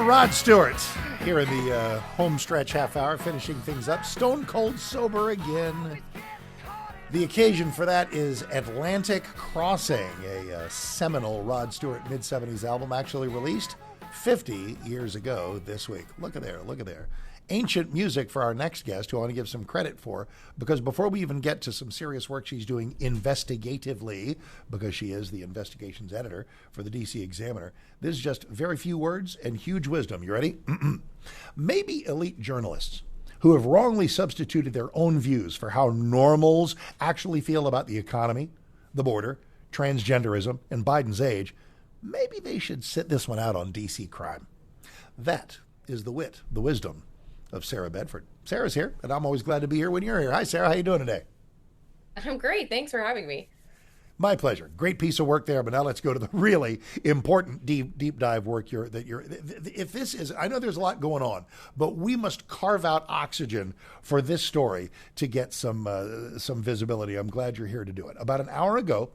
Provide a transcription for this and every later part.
Rod Stewart here in the home stretch half hour, finishing things up. Stone cold sober again. The occasion for that is Atlantic Crossing, a seminal Rod Stewart mid-70s album actually released 50 years ago this week. Look at there, look at there. Ancient music for our next guest, who I want to give some credit for, because before we even get to some serious work she's doing investigatively, because she is the investigations editor for the DC Examiner, this is just very few words and huge wisdom. You ready? Maybe elite journalists who have wrongly substituted their own views for how normals actually feel about the economy, the border, transgenderism, and Biden's age, maybe they should sit this one out on DC crime. That is the wit, the wisdom of Sarah Bedford. Sarah's here, and I'm always glad to be here when you're here. Hi, Sarah. How you doing today? I'm great. Thanks for having me. My pleasure. Great piece of work there, but now let's go to the really important deep dive work if this is, I know there's a lot going on, but we must carve out oxygen for this story to get some visibility. I'm glad you're here to do it. About an hour ago,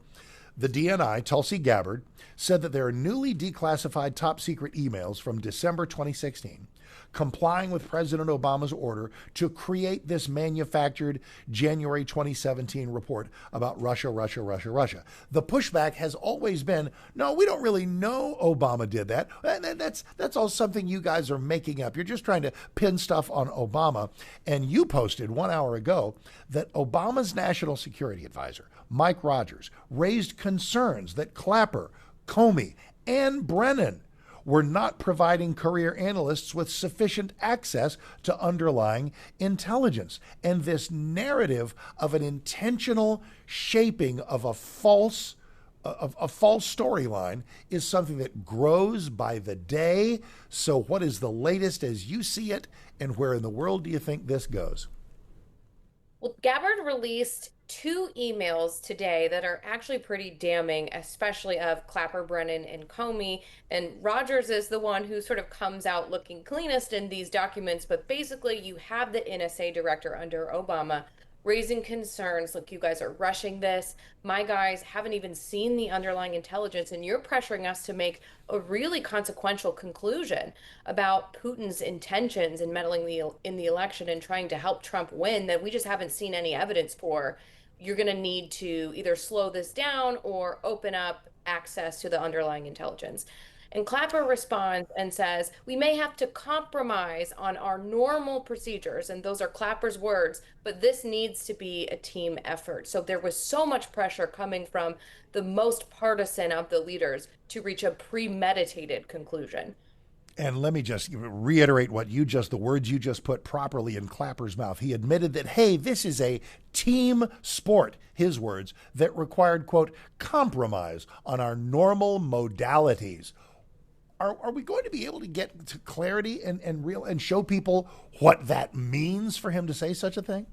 the DNI, Tulsi Gabbard, said that there are newly declassified top secret emails from December 2016 complying with President Obama's order to create this manufactured January 2017 report about Russia. The pushback has always been, no, we don't really know Obama did that. That's all something you guys are making up. You're just trying to pin stuff on Obama. And you posted 1 hour ago that Obama's national security advisor, Mike Rogers, raised concerns that Clapper, Comey, and Brennan were not providing career analysts with sufficient access to underlying intelligence. And this narrative of an intentional shaping of a false storyline is something that grows by the day. So what is the latest as you see it, and where in the world do you think this goes? Well, Gabbard released 2 emails today that are actually pretty damning, especially of Clapper, Brennan, and Comey. And Rogers is the one who sort of comes out looking cleanest in these documents. But basically, you have the NSA director under Obama raising concerns. Look, you guys are rushing this. My guys haven't even seen the underlying intelligence, and you're pressuring us to make a really consequential conclusion about Putin's intentions in meddling in the election and trying to help Trump win that we just haven't seen any evidence for. You're going to need to either slow this down or open up access to the underlying intelligence. And Clapper responds and says, we may have to compromise on our normal procedures. And those are Clapper's words, but this needs to be a team effort. So there was so much pressure coming from the most partisan of the leaders to reach a premeditated conclusion. And let me just reiterate the words you just put properly in Clapper's mouth. He admitted that, hey, this is a team sport, his words, that required, quote, compromise on our normal modalities. Are we going to be able to get to clarity and show people what that means for him to say such a thing?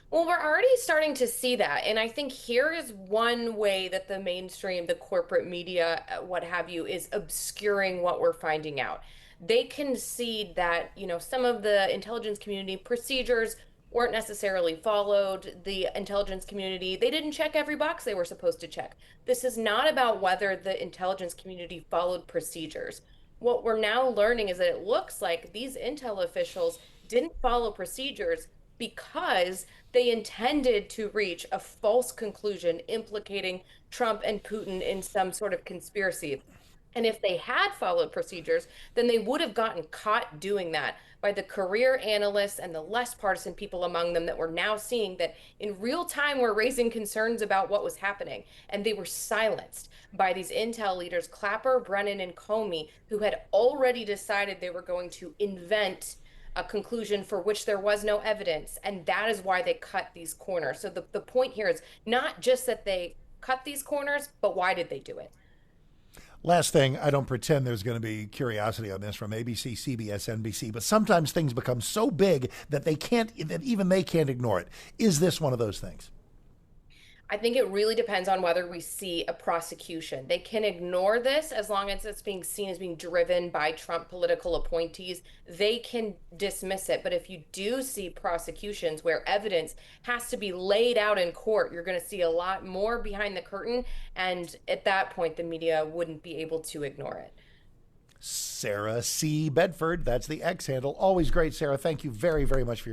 Well, we're already starting to see that. And I think here is one way that the mainstream, the corporate media, what have you, is obscuring what we're finding out. They concede that, some of the intelligence community procedures weren't necessarily followed. The intelligence community, they didn't check every box they were supposed to check. This is not about whether the intelligence community followed procedures. What we're now learning is that it looks like these intel officials didn't follow procedures because they intended to reach a false conclusion implicating Trump and Putin in some sort of conspiracy. And if they had followed procedures, then they would have gotten caught doing that by the career analysts and the less partisan people among them that were now seeing that in real time were raising concerns about what was happening. And they were silenced by these intel leaders, Clapper, Brennan, and Comey, who had already decided they were going to invent a conclusion for which there was no evidence. And that is why they cut these corners. So the point here is not just that they cut these corners, but why did they do it? Last thing, I don't pretend there's going to be curiosity on this from ABC, CBS, NBC, but sometimes things become so big that even they can't ignore it. Is this one of those things? I think it really depends on whether we see a prosecution. They can ignore this as long as it's being seen as being driven by Trump political appointees. They can dismiss it. But if you do see prosecutions where evidence has to be laid out in court, you're going to see a lot more behind the curtain. And at that point, the media wouldn't be able to ignore it. Sarah C. Bedford. That's the X handle. Always great, Sarah. Thank you very, very much for your